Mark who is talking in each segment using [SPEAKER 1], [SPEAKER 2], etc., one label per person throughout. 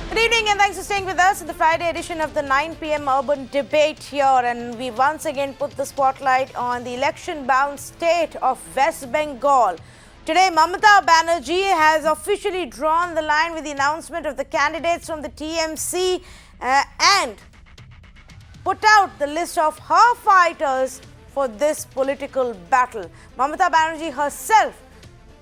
[SPEAKER 1] Good evening and thanks for staying with us in the Friday edition of the 9 p.m. Urban Debate here, and we once again put the spotlight on the election-bound state of West Bengal. Today, Mamata Banerjee has officially drawn the line with the announcement of the candidates from the TMC and put out the list of her fighters for this political battle. Mamata Banerjee herself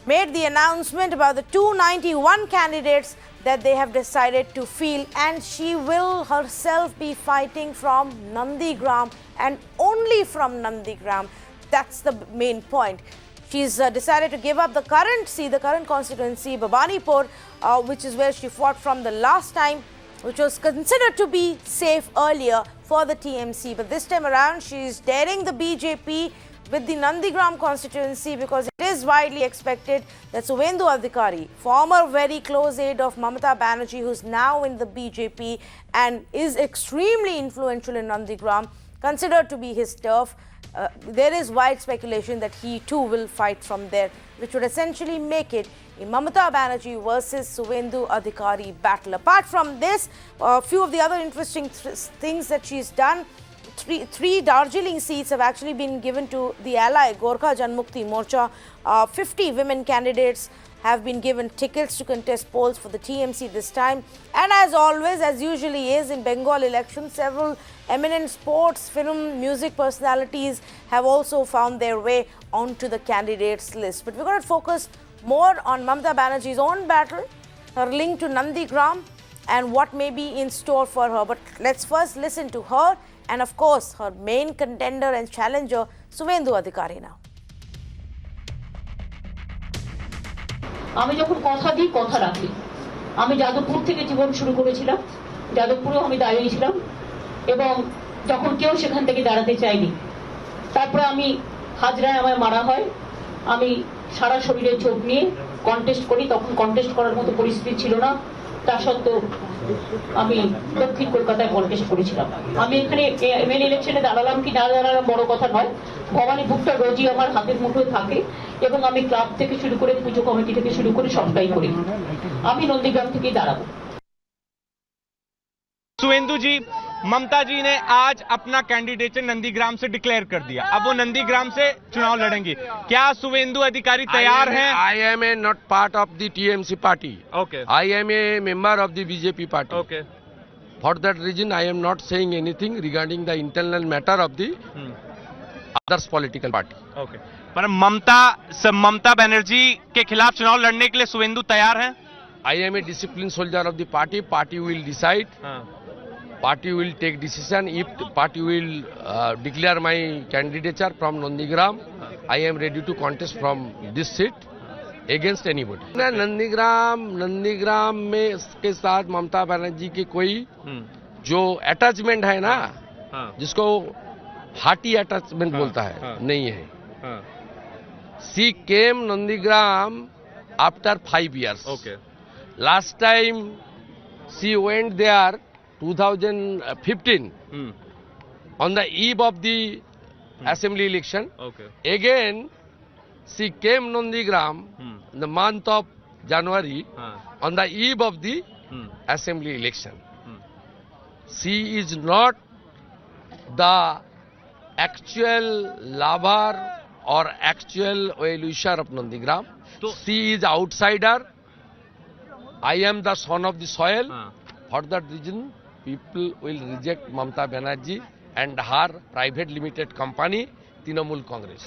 [SPEAKER 1] made the announcement about the 291 candidates that they have decided to field, and she will herself be fighting from Nandigram and only from Nandigram. That's the main point. She's decided to give up the current constituency, Bhabanipur, which is where she fought from the last time, which was considered to be safe earlier for the TMC. But this time around, she's daring the BJP with the Nandigram constituency, because it is widely expected that Suvendu Adhikari, former very close aide of Mamata Banerjee, who's now in the BJP and is extremely influential in Nandigram, considered to be his turf, there is wide speculation that he too will fight from there, which would essentially make it a Mamata Banerjee versus Suvendu Adhikari battle. Apart from this, a few of the other interesting things that she's done. Three Darjeeling seats have actually been given to the ally Gorkha Janmukti Morcha. 50 women candidates have been given tickets to contest polls for the TMC this time. And as always, as usually is in Bengal elections, several eminent sports, film, music personalities have also found their way onto the candidates list. But we're going to focus more on Mamata Banerjee's own battle, her link to Nandigram, and what may be in store for her. But let's first listen to her and of course her main contender and challenger, Suvendu Adhikari now.
[SPEAKER 2] আমি যখন কথা দিই কথা রাখি। আমি যাদবপুর থেকে জীবন শুরু করেছিলাম, যাদবপুরেও আমি দাঁড়িয়ে ছিলাম এবং যখন কেউ সেখান থেকে দাঁড়াতে চাইনি, তারপরে আমি হাজরায় আমায় মারা হয়, আমি সারা শরীরে চোট নিয়ে কন্টেস্ট করি। তখন কন্টেস্ট করার মতো পরিস্থিতি ছিল না, তা সত্ত্বেও আমি দক্ষিণ কলকাতায় কন্টেস্ট করেছিলাম। আমি এখানে এমএলএ ইলেকশনে দাঁড়ালাম কি না দাঁড়ালাম বড় কথা নয়, ভবানীপুরটা রোজই আমার হাতের মুঠোয় থাকে এবং আমি ক্লাব থেকে শুরু করে পুজো কমিটি থেকে শুরু করে সবটাই করি। আমি নন্দীগ্রাম থেকেই দাঁড়াবো।
[SPEAKER 3] सुवेंदु जी, ममता जी ने आज अपना कैंडिडेचर नंदीग्राम से डिक्लेयर कर दिया। अब वो नंदीग्राम से चुनाव लड़ेंगी। क्या सुवेंदु अधिकारी तैयार हैं?
[SPEAKER 4] I am a not part of the TMC party.
[SPEAKER 3] Okay.
[SPEAKER 4] I am a member of the BJP party.
[SPEAKER 3] Okay.
[SPEAKER 4] For that reason, I am not saying anything regarding the internal matter of the others political party.
[SPEAKER 3] Okay. पर ममता बनर्जी के खिलाफ चुनाव लड़ने के लिए सुवेंदु तैयार हैं?
[SPEAKER 4] I am a disciplined soldier of the party. Party will decide. Party will take decision. If the party will declare my candidature from Nandigram, I am ready to contest from this seat against anybody. Nandigram में के साथ ममता बनर्जी की कोई जो attachment है ना, जिसको hearty attachment बोलता है, नहीं है. She came Nandigram after 5 years.
[SPEAKER 3] Okay.
[SPEAKER 4] Last time she went there 2015 on the eve of the assembly election.
[SPEAKER 3] Okay.
[SPEAKER 4] Again she came Nandigram in the month of January on the eve of the assembly election. She is not the actual lover or actual well-wisher of Nandigram. She is outsider. I am the son of the soil. For that reason, people will reject Mamata Banerjee and her private limited company, Trinamool Congress.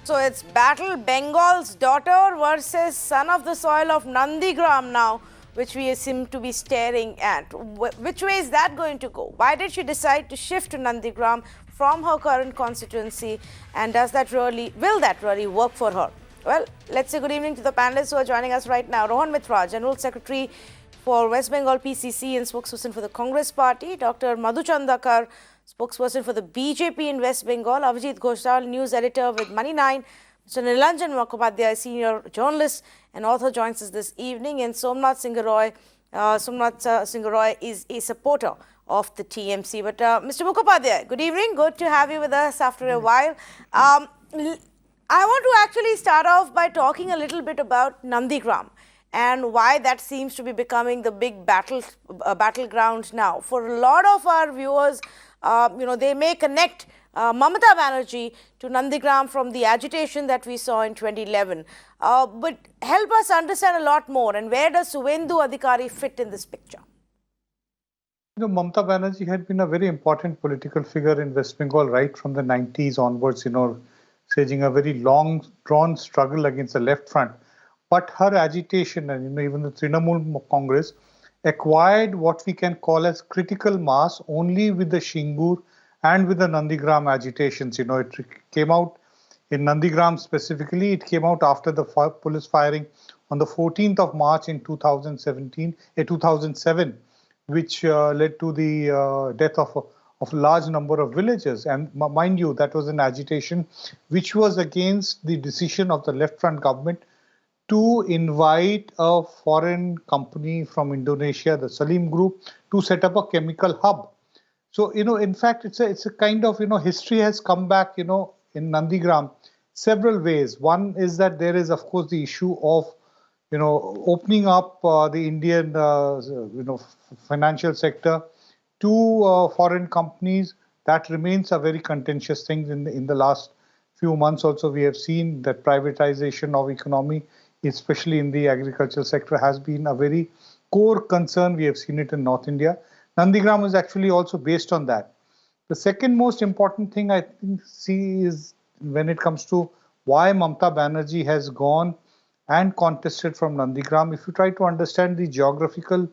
[SPEAKER 1] So it's battle Bengal's daughter versus son of the soil of Nandigram now, which we seem to be staring at. Which way is that going to go? Why did she decide to shift to Nandigram from her current constituency, and will that really work for her? Well, let's say good evening to the panelists who are joining us right now. Rohan Mitra, General Secretary for West Bengal PCC and spokesperson for the Congress Party. Dr. Madhu Chandakar, spokesperson for the BJP in West Bengal. Avijit Ghoshal, news editor with Money 9. Mr. Nilanjan Mukhopadhyay, senior journalist and author, joins us this evening. And Somnath Singh Roy is a supporter of the TMC. But Mr. Mukhopadhyay, good evening. Good to have you with us after a while. I want to actually start off by talking a little bit about Nandigram. and why that seems to be becoming the big battleground now. For a lot of our viewers, they may connect Mamata Banerjee to Nandigram from the agitation that we saw in 2011. But help us understand a lot more, and where does Suvendu Adhikari fit in this picture?
[SPEAKER 5] Mamata Banerjee had been a very important political figure in West Bengal right from the 90s onwards, staging a very long, drawn struggle against the left front. But her agitation and, even the Trinamool Congress acquired what we can call as critical mass only with the Shingur and with the Nandigram agitations. It came out in Nandigram specifically. It came out after the police firing on the 14th of March in 2007, which led to the death of a large number of villagers. And mind you, that was an agitation which was against the decision of the left front government to invite a foreign company from Indonesia, the Salim Group, to set up a chemical hub. So, in fact, it's a kind of, history has come back, in Nandigram several ways. One is that there is, of course, the issue of, opening up the Indian, financial sector to foreign companies. That remains a very contentious thing. In the last few months also, we have seen that privatization of economy, especially in the agricultural sector, has been a very core concern. We have seen it in North India. Nandigram is actually also based on that. The second most important thing I think is when it comes to why Mamata Banerjee has gone and contested from Nandigram. If you try to understand the geographical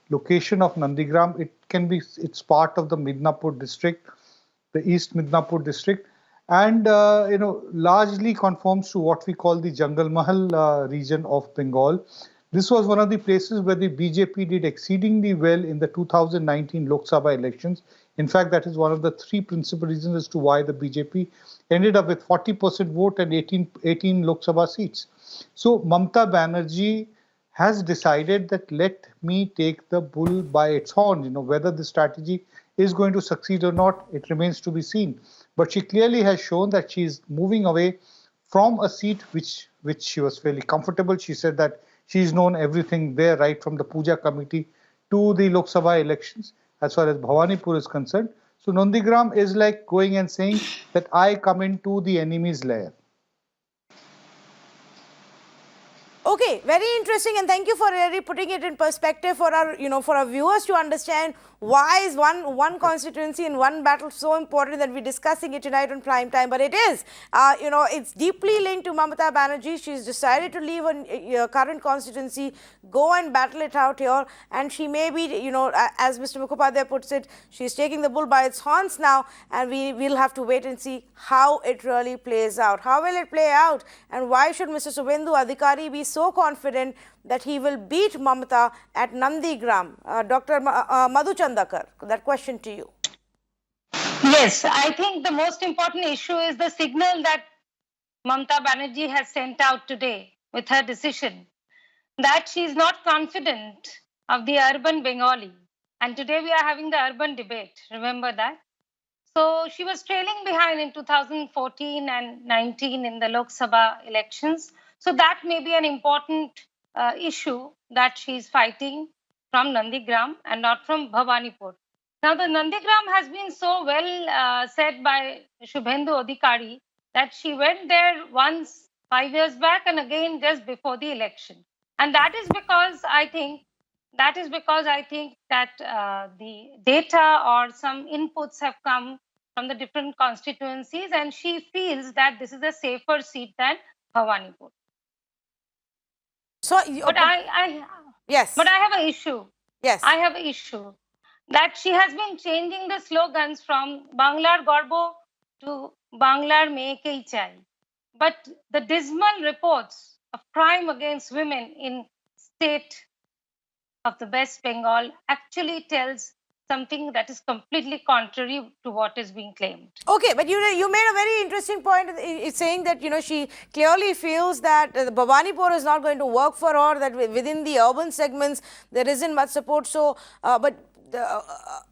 [SPEAKER 5] location of Nandigram, it's part of the Midnapur district, the East Midnapur district, and largely conforms to what we call the Jangal Mahal region of Bengal. This was one of the places where the BJP did exceedingly well in the 2019 Lok Sabha elections. In fact, that is one of the three principal reasons as to why the BJP ended up with 40% vote and 18 Lok Sabha seats. So Mamata Banerjee has decided that let me take the bull by its horn. Whether the strategy is going to succeed or not, it remains to be seen. But she clearly has shown that she is moving away from a seat which she was fairly comfortable. She said that she's known everything there, right from the Puja committee to the Lok Sabha elections, as far as Bhawanipur is concerned. So Nandigram is like going and saying that I come into the enemy's lair.
[SPEAKER 1] Okay, very interesting, and thank you for really putting it in perspective for our, for our viewers to understand why is one constituency and one battle so important that we're discussing it tonight on prime time. But it is, it's deeply linked to Mamata Banerjee. She's decided to leave her current constituency, go and battle it out here, and she may be, as Mr. Mukhopadhyay puts it, she's taking the bull by its horns now, and we'll have to wait and see how it really plays out. How will it play out, and why should Mr. Suvendu Adhikari be so confident that he will beat Mamata at Nandigram? Dr. Madhu Chandakar, that question to you.
[SPEAKER 6] Yes, I think the most important issue is the signal that Mamata Banerjee has sent out today with her decision that she is not confident of the urban Bengali. And today we are having the urban debate, remember that? So she was trailing behind in 2014 and 19 in the Lok Sabha elections. So that may be an important issue that she is fighting from Nandigram and not from Bhawanipur. Now, the Nandigram has been so well said by Suvendu Adhikari that she went there once 5 years back and again just before the election. And that is because I think that the data or some inputs have come from the different constituencies, and she feels that this is a safer seat than Bhawanipur.
[SPEAKER 1] So,
[SPEAKER 6] yes. But I have an issue.
[SPEAKER 1] Yes.
[SPEAKER 6] I have an issue that she has been changing the slogans from Banglar Garbo to Banglar Meye Kei Chai. But the dismal reports of crime against women in state of the West Bengal actually tells something that is completely contrary to what is being claimed.
[SPEAKER 1] Okay, but you made a very interesting point. It's saying that she clearly feels that Bhawanipur is not going to work for her, that within the urban segments there isn't much support. So,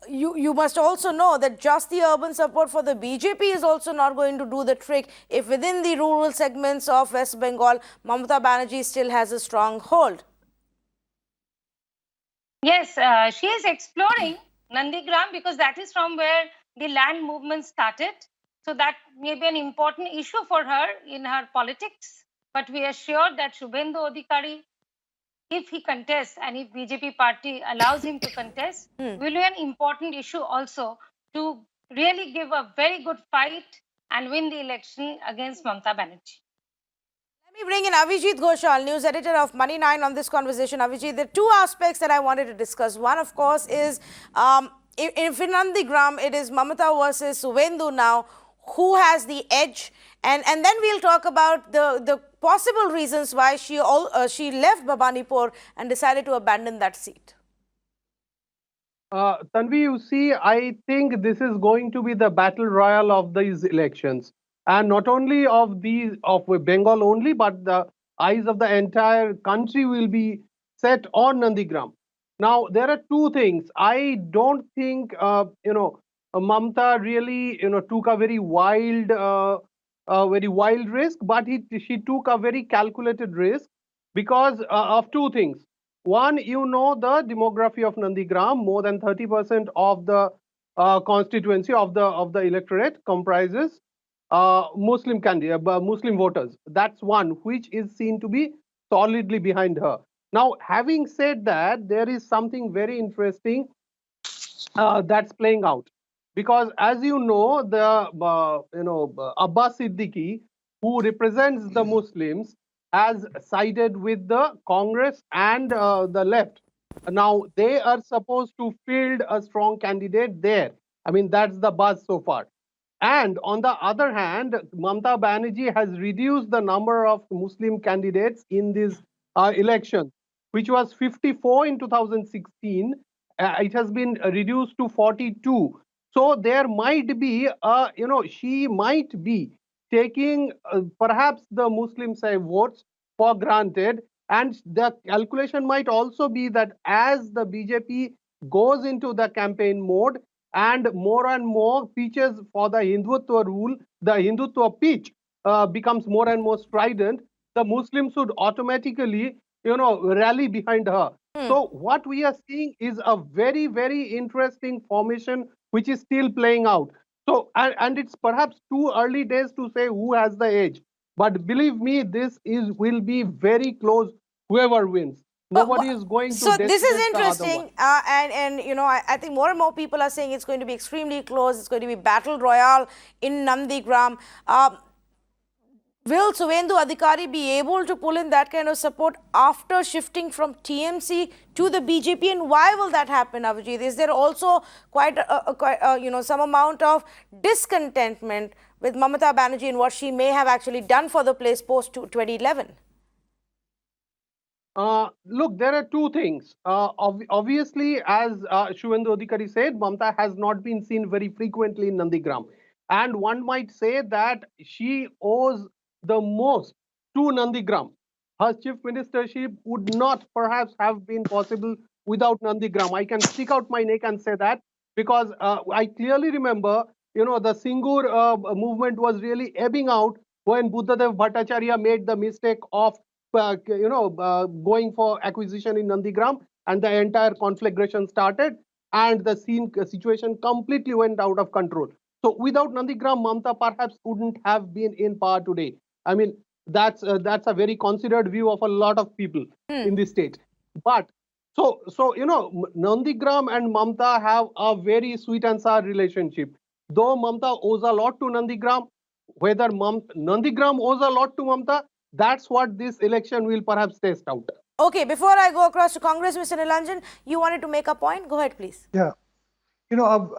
[SPEAKER 1] you must also know that just the urban support for the BJP is also not going to do the trick if within the rural segments of West Bengal, Mamata Banerjee still has a strong hold.
[SPEAKER 6] Yes, she is exploring Nandigram because that is from where the land movement started. So that may be an important issue for her in her politics. But we are sure that Suvendu Adhikari, if he contests and if BJP party allows him to contest, will be an important issue also to really give a very good fight and win the election against Mamata Banerjee.
[SPEAKER 1] Let me bring in Avijit Ghoshal, news editor of Money 9 on this conversation. Avijit, there are two aspects that I wanted to discuss. One, of course, is if in Nandigram, it is Mamata versus Suvendu now, who has the edge? And then we'll talk about the possible reasons why she left Bhabanipur and decided to abandon that seat.
[SPEAKER 7] Tanvi, you see, I think this is going to be the battle royal of these elections, and not only of Bengal only, but the eyes of the entire country will be set on Nandigram. Now, there are two things. I don't think Mamata really took a very wild risk, but she took a very calculated risk because of two things. One, the demography of Nandigram, more than 30% of the constituency of the electorate comprises Muslim voters. That's one which is seen to be solidly behind her. Now, having said that, there is something very interesting that's playing out, because as you know, the Abbas Siddiqui, who represents the Muslims, has sided with the Congress and the left. Now they are supposed to field a strong candidate there. I mean, that's the buzz so far. And on the other hand, Mamata Banerjee has reduced the number of Muslim candidates in these elections, which was 54 in 2016. It has been reduced to 42. So there might be, she might be taking perhaps the Muslim side votes for granted. And the calculation might also be that as the BJP goes into the campaign mode, and more pitches for the Hindutva rule, the Hindutva pitch becomes more and more strident, the Muslims should automatically, rally behind her. So what we are seeing is a very, very interesting formation which is still playing out. So, and it's perhaps too early days to say who has the edge. But believe me, will be very close, whoever wins. Nobody is going to.
[SPEAKER 1] So this is interesting, and I think more and more people are saying it's going to be extremely close. It's going to be battle royale in Nandigram. Will Suvendu Adhikari be able to pull in that kind of support after shifting from TMC to the BJP, and why will that happen, Avijit? Is there also quite some amount of discontentment with Mamata Banerjee and what she may have actually done for the place post 2011?
[SPEAKER 7] Look, there are two things. Obviously, as Suvendu Adhikari said, Mamata has not been seen very frequently in Nandigram. And one might say that she owes the most to Nandigram. Her chief ministership would not perhaps have been possible without Nandigram. I can stick out my neck and say that, because I clearly remember, the Singur movement was really ebbing out when Buddhadev Bhattacharya made the mistake of going for acquisition in Nandigram, and the entire conflagration started, and the situation completely went out of control. So without Nandigram, Mamata perhaps wouldn't have been in power today. I mean, that's a very considered view of a lot of people in this state. But so Nandigram and Mamata have a very sweet and sour relationship. Though Mamata owes a lot to Nandigram, whether Nandigram owes a lot to Mamata, that's what this election will perhaps test out.
[SPEAKER 1] Okay, before I go across to Congress, Mr. Nilanjan, you wanted to make a point? Go ahead, please.
[SPEAKER 5] Yeah.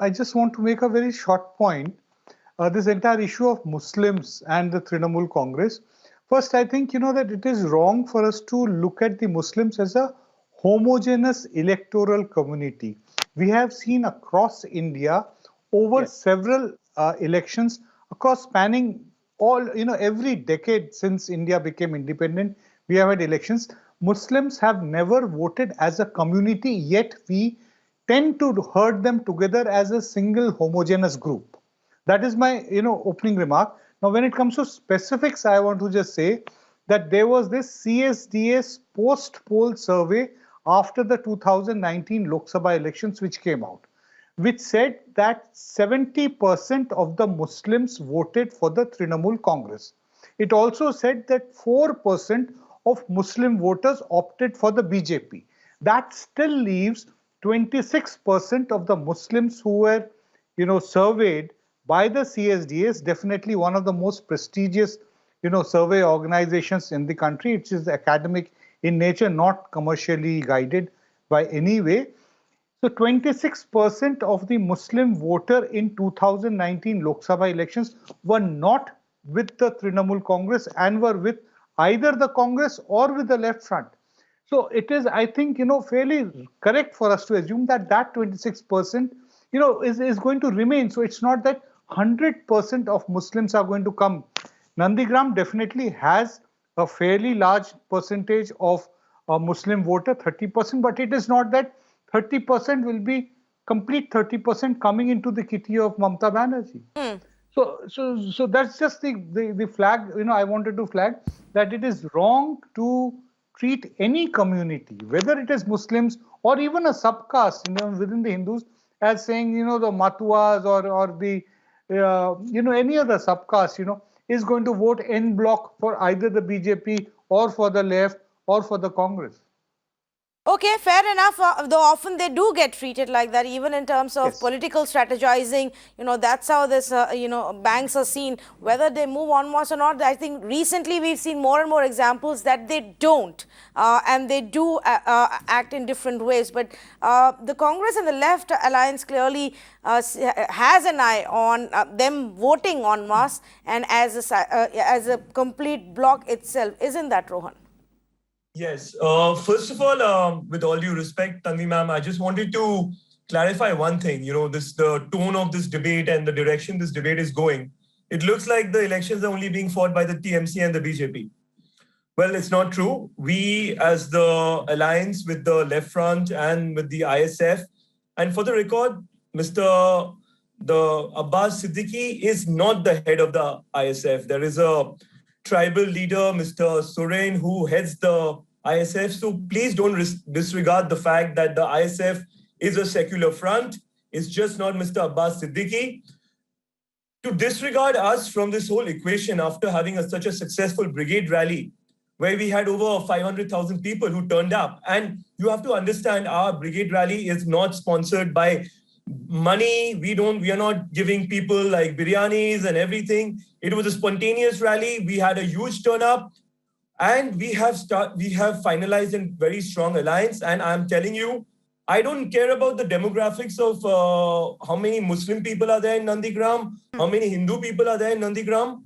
[SPEAKER 5] I just want to make a very short point. This entire issue of Muslims and the Trinamool Congress. First, I think, that it is wrong for us to look at the Muslims as a homogeneous electoral community. We have seen across India over several elections, across spanning every decade since India became independent, we have had elections. Muslims have never voted as a community, yet we tend to herd them together as a single homogeneous group. That is my, opening remark. Now, when it comes to specifics, I want to just say that there was this CSDS post-poll survey after the 2019 Lok Sabha elections which came out, which said that 70% of the Muslims voted for the Trinamool Congress. It also said that 4% of Muslim voters opted for the BJP. That still leaves 26% of the Muslims who were, surveyed by the CSDS, definitely one of the most prestigious, survey organizations in the country. It is academic in nature, not commercially guided by any way. So 26% of the Muslim voter in 2019 Lok Sabha elections were not with the Trinamool Congress and were with either the Congress or with the left front. So it is, I think, fairly correct for us to assume that that 26%, is going to remain. So it's not that 100% of Muslims are going to come. Nandigram definitely has a fairly large percentage of a Muslim voter, 30%, but it is not that 30% will be complete 30% coming into the kitty of Mamata Banerjee. So that's just the flag, I wanted to flag that it is wrong to treat any community, whether it is Muslims or even a subcaste, within the Hindus, as saying, the Matuas or the, any other subcaste, is going to vote en bloc for either the BJP or for the left or for the Congress.
[SPEAKER 1] Okay, fair enough. Though often they do get treated like that, even in terms of political strategizing. That's how this, banks are seen. Whether they move en masse or not, I think recently we've seen more and more examples that they don't, and they do act in different ways. But the Congress and the left alliance clearly has an eye on them voting en masse and as a complete bloc itself. Isn't that, Rohan?
[SPEAKER 8] Yes. First of all, with all due respect, Tanvi ma'am, I just wanted to clarify one thing. The tone of this debate and the direction this debate is going. It looks like the elections are only being fought by the TMC and the BJP. Well, it's not true. We, as the alliance with the left front and with the ISF, and for the record, Mr. Abbas Siddiqui is not the head of the ISF. There is a tribal leader, Mr. Soren, who heads the ISF. So please don't disregard the fact that the ISF is a secular front. It's just not Mr. Abbas Siddiqui. To disregard us from this whole equation after having such a successful brigade rally, where we had over 500,000 people who turned up. And you have to understand, our brigade rally is not sponsored by money. We are not giving people like biryanis and everything. It was a spontaneous rally. We had a huge turn up, and we have finalized a very strong alliance. And I'm telling you, I don't care about the demographics of how many Muslim people are there in Nandigram, how many Hindu people are there in Nandigram.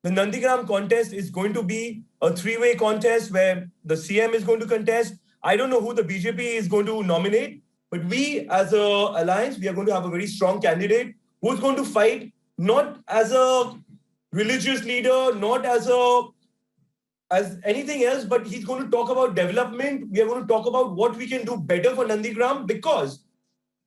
[SPEAKER 8] The Nandigram contest is going to be a three-way contest where the CM is going to contest. I don't know who the BJP is going to nominate, but we as an alliance, we are going to have a very strong candidate who's going to fight not as a religious leader, not as anything else, but he's going to talk about development. We are going to talk about what we can do better for Nandigram, because,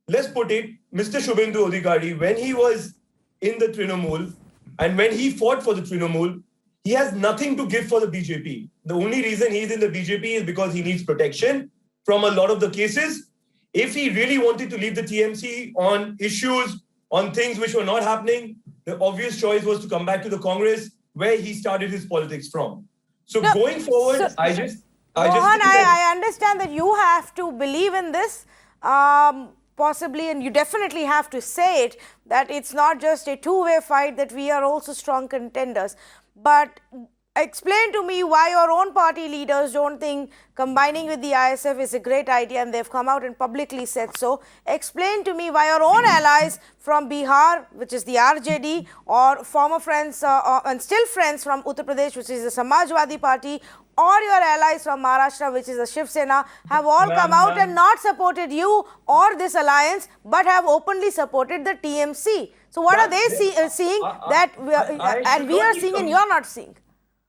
[SPEAKER 8] let's put it, Mr. Suvendu Adhikari, when he was in the Trinamool and when he fought for the Trinamool, he has nothing to give for the BJP. The only reason he's in the BJP is because he needs protection from a lot of the cases. If he really wanted to leave the TMC on issues, on things which were not happening, the obvious choice was to come back to the Congress, where he started his politics from. So going forward,
[SPEAKER 1] Rohan,
[SPEAKER 8] I
[SPEAKER 1] understand that you have to believe in this, possibly, and you definitely have to say it, that it's not just a two-way fight, that we are also strong contenders. But explain to me why your own party leaders don't think combining with the ISF is a great idea, and they've come out and publicly said so. Explain to me why your own allies from Bihar, which is the RJD, or former friends and still friends from Uttar Pradesh, which is the Samajwadi Party, or your allies from Maharashtra, which is the Shiv Sena, have all come out and not supported you or this alliance, but have openly supported the TMC. So what are they seeing that we are seeing and you're not seeing?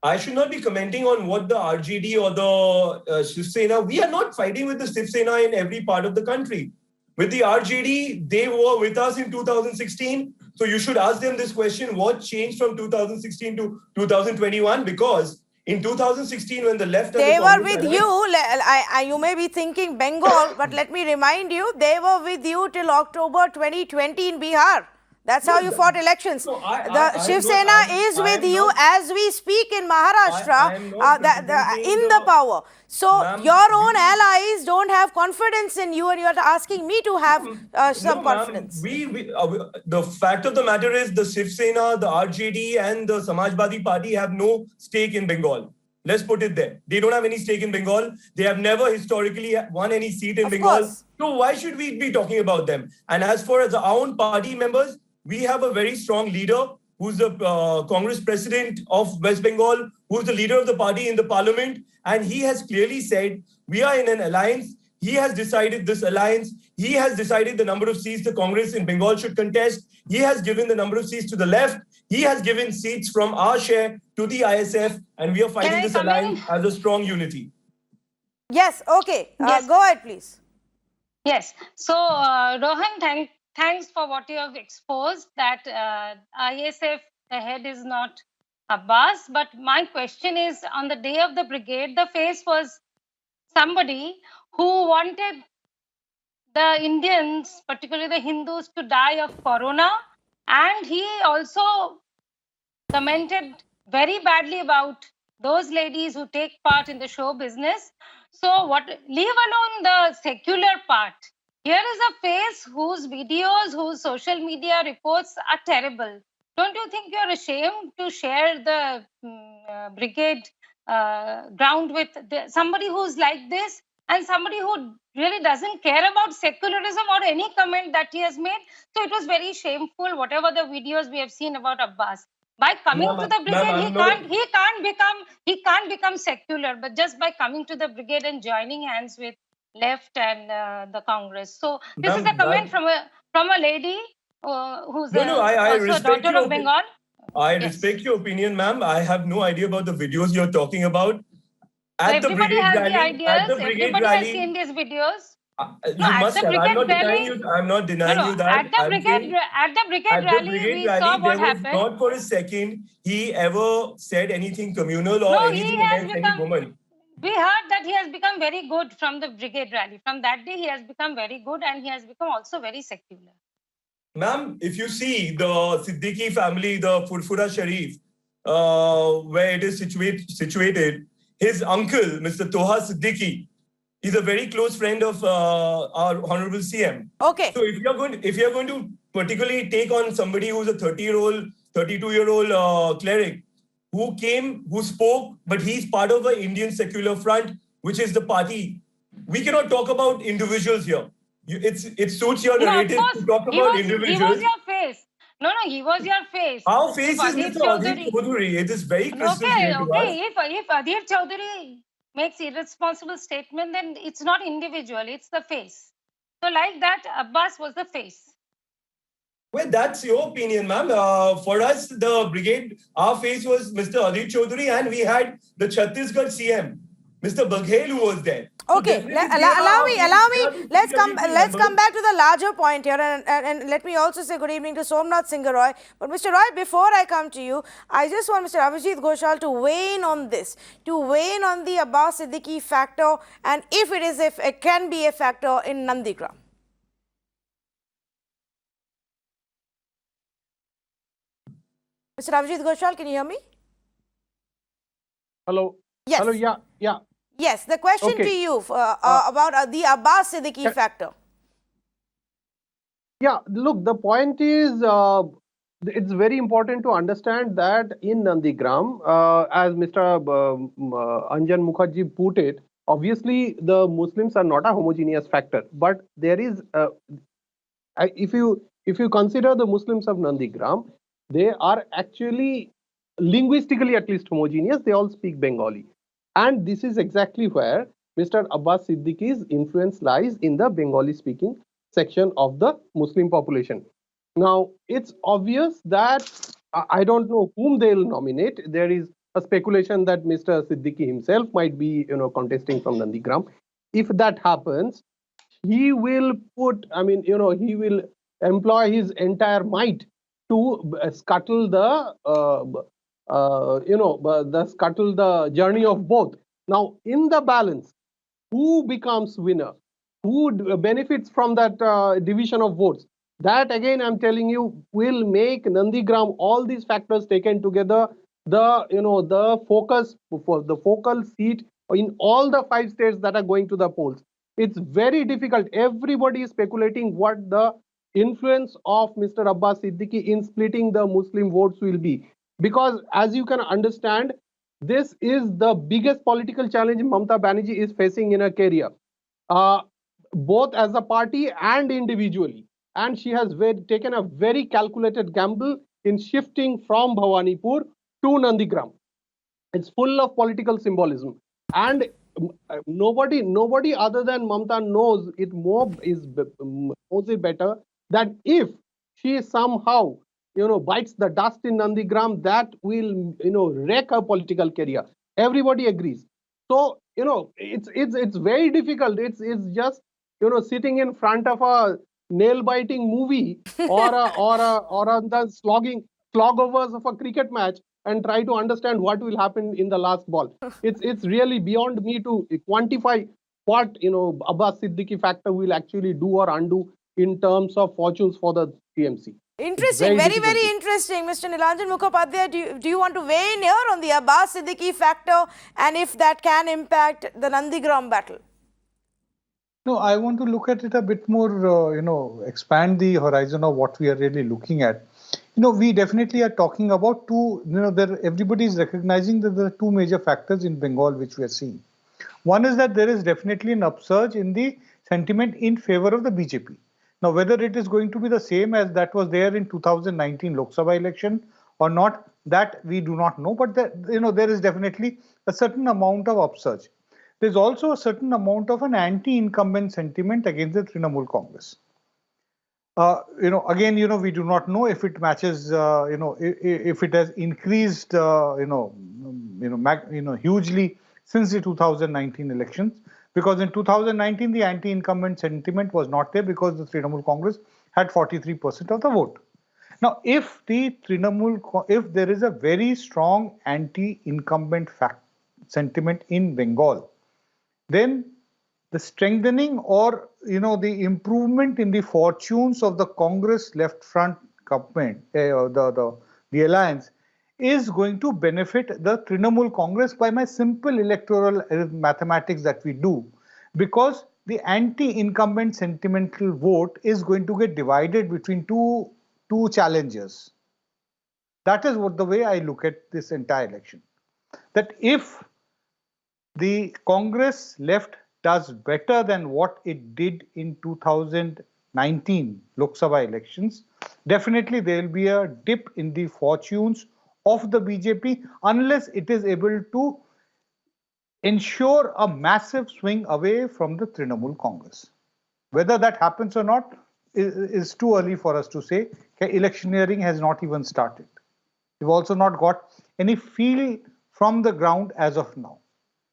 [SPEAKER 8] I should not be commenting on what the RJD or the Shiv Sena. We are not fighting with the Shiv Sena in every part of the country. With the RJD, they were with us in 2016. So you should ask them this question, what changed from 2016 to 2021? Because In 2016, when the left and
[SPEAKER 1] They
[SPEAKER 8] the
[SPEAKER 1] were
[SPEAKER 8] Congress
[SPEAKER 1] with
[SPEAKER 8] alliance-
[SPEAKER 1] you. You may be thinking Bengal, but let me remind you, they were with you till October 2020 in Bihar. That's how you fought elections.
[SPEAKER 8] No,
[SPEAKER 1] The Shiv Sena is with you as we speak in Maharashtra,
[SPEAKER 8] I am not representing
[SPEAKER 1] in the power. So
[SPEAKER 8] Ma'am,
[SPEAKER 1] your own allies don't have confidence in you, and you're asking me to have some
[SPEAKER 8] No, ma'am,
[SPEAKER 1] confidence.
[SPEAKER 8] the fact of the matter is the Shiv Sena, the RJD and the Samajwadi Party have no stake in Bengal. Let's put it there. They don't have any stake in Bengal. They have never historically won any seat in
[SPEAKER 1] Of
[SPEAKER 8] Bengal.
[SPEAKER 1] course.
[SPEAKER 8] So why should we be talking about them? And as far as our own party members, we have a very strong leader who's the Congress president of West Bengal, who's the leader of the party in the parliament. And he has clearly said, we are in an alliance. He has decided this alliance. He has decided the number of seats the Congress in Bengal should contest. He has given the number of seats to the left. He has given seats from our share to the ISF. And we are fighting this alliance as a strong unity.
[SPEAKER 1] Yes, okay.
[SPEAKER 6] Yes.
[SPEAKER 1] Go ahead, please.
[SPEAKER 6] Yes. So, Rohan, thanks for what you have exposed, that ISF, the head is not Abbas. But my question is, on the day of the brigade, the face was somebody who wanted the Indians, particularly the Hindus, to die of corona. And he also commented very badly about those ladies who take part in the show business. So leave alone the secular part. Here is a face whose videos, whose social media reports are terrible. Don't you think you're ashamed to share the brigade ground with somebody who's like this, and somebody who really doesn't care about secularism or any comment that he has made? So it was very shameful, whatever the videos we have seen about Abbas. By coming to the brigade, he can't become secular, but just by coming to the brigade and joining hands with left and the Congress. So this is a comment from a lady who's also a daughter of Bengal.
[SPEAKER 8] I respect your opinion, ma'am. I have no idea about the videos you're talking about.
[SPEAKER 6] Everybody has the ideas. Everybody has seen these videos.
[SPEAKER 8] You must have. I'm not denying you that.
[SPEAKER 6] At the brigade rally, we saw what happened.
[SPEAKER 8] Not for a second he ever said anything communal or anything against any woman.
[SPEAKER 6] We heard that he has become very good from the brigade rally. From that day, he has become very good, and he has become also very secular.
[SPEAKER 8] Ma'am, if you see the Siddiqui family, the Furfura Sharif, where it is situated, his uncle, Mr. Toha Siddiqui, is a very close friend of our Honorable CM.
[SPEAKER 1] Okay.
[SPEAKER 8] So if you're going to particularly take on somebody who's a 30-year-old, 32-year-old cleric who spoke, but he's part of the Indian Secular Front, which is the party. We cannot talk about individuals here. It suits your narrative to talk about individuals.
[SPEAKER 6] He was your face. No, he was your face.
[SPEAKER 8] Our face is Mr. Adhir Chaudhary. It is very crystal clear to us.
[SPEAKER 6] If Adhir Chaudhary makes irresponsible statement, then it's not individual, it's the face. So like that, Abbas was the face.
[SPEAKER 8] Well, that's your opinion, ma'am. For us, the brigade, our face was Mr. Adhir Chaudhary, and we had the Chhattisgarh CM, Mr. Baghel, who was there.
[SPEAKER 1] Okay, allow me. Let's come back to the larger point here, and let me also say good evening to Somnath Singh Roy. But Mr. Roy, before I come to you, I just want Mr. Abhijit Ghoshal to weigh in on this, to weigh in on the Abbas Siddiqui factor, and if it can be a factor in Nandigram. Mr. Abhijit Ghoshal, can you hear me?
[SPEAKER 7] Hello.
[SPEAKER 1] Yes.
[SPEAKER 7] Hello. Yeah.
[SPEAKER 1] Yes, the question to you about the Abbas Siddiqui factor.
[SPEAKER 7] Yeah, look, the point is, it's very important to understand that in Nandigram, as Mr. Anjan Mukherjee put it, obviously the Muslims are not a homogeneous factor, but there is, if you consider the Muslims of Nandigram, they are actually linguistically at least homogeneous. They all speak Bengali. And this is exactly where Mr. Abbas Siddiqui's influence lies, in the Bengali-speaking section of the Muslim population. Now, it's obvious that I don't know whom they'll nominate. There is a speculation that Mr. Siddiqui himself might be, contesting from Nandigram. If that happens, he will he will employ his entire might to scuttle the scuttle the journey of both. Now, in the balance, who becomes winner? Who benefits from that division of votes? That again, I'm telling you, will make Nandigram, all these factors taken together, the focus for the focal seat in all the 5 states that are going to the polls. It's very difficult. Everybody is speculating what the influence of Mr. Abbas Siddiqui in splitting the Muslim votes will be. Because as you can understand, this is the biggest political challenge Mamata Banerjee is facing in her career, both as a party and individually. And she has taken a very calculated gamble in shifting from Bhawanipur to Nandigram. It's full of political symbolism. And nobody other than Mamata knows it better, that if she somehow bites the dust in Nandigram, that will wreck her political career. Everybody agrees. So it's very difficult. It's just sitting in front of a nail biting movie or the slogovers of a cricket match and try to understand what will happen in the last ball. It's really beyond me to quantify what Abbas Siddiqui factor will actually do or undo in terms of fortunes for the TMC.
[SPEAKER 1] Interesting, very interesting. Mr. Nilanjan Mukhopadhyay, do you want to weigh in here on the Abbas Siddiqui factor and if that can impact the Nandigram battle?
[SPEAKER 5] No, I want to look at it a bit more, expand the horizon of what we are really looking at. We definitely are talking about two, everybody is recognizing that there are two major factors in Bengal which we are seeing. One is that there is definitely an upsurge in the sentiment in favor of the BJP. Now, whether it is going to be the same as that was there in 2019 Lok Sabha election or not, that we do not know. But there is definitely a certain amount of upsurge. There's also a certain amount of an anti-incumbent sentiment against the Trinamool Congress. Again, we do not know if it matches, if it has increased, hugely since the 2019 elections. Because in 2019, the anti-incumbent sentiment was not there because the Trinamool Congress had 43% of the vote. Now, if there is a very strong anti-incumbent sentiment in Bengal, then the strengthening or the improvement in the fortunes of the Congress left front government, the alliance, is going to benefit the Trinamool Congress by my simple electoral mathematics that we do, because the anti-incumbent sentimental vote is going to get divided between two challengers. That is the way I look at this entire election. That if the Congress left does better than what it did in 2019 Lok Sabha elections, definitely there will be a dip in the fortunes of the BJP unless it is able to ensure a massive swing away from the Trinamool Congress. Whether that happens or not is too early for us to say. Electioneering has not even started. We've also not got any feel from the ground as of now.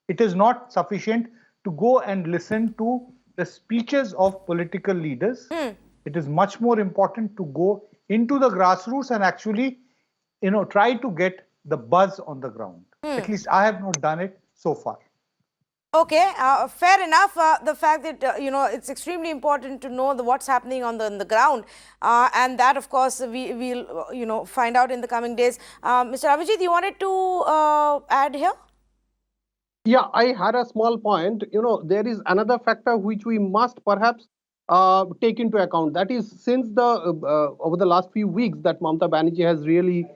[SPEAKER 5] It is not sufficient to go and listen to the speeches of political leaders. It is much more important to go into the grassroots and actually, try to get the buzz on the ground. At least I have not done it so far.
[SPEAKER 1] Okay, fair enough. The fact that, it's extremely important to know what's happening on the ground. And that, of course, we'll, find out in the coming days. Mr. Abhijit, you wanted to add here?
[SPEAKER 7] Yeah, I had a small point. There is another factor which we must perhaps take into account. That is, since over the last few weeks that Mamata Banerjee has really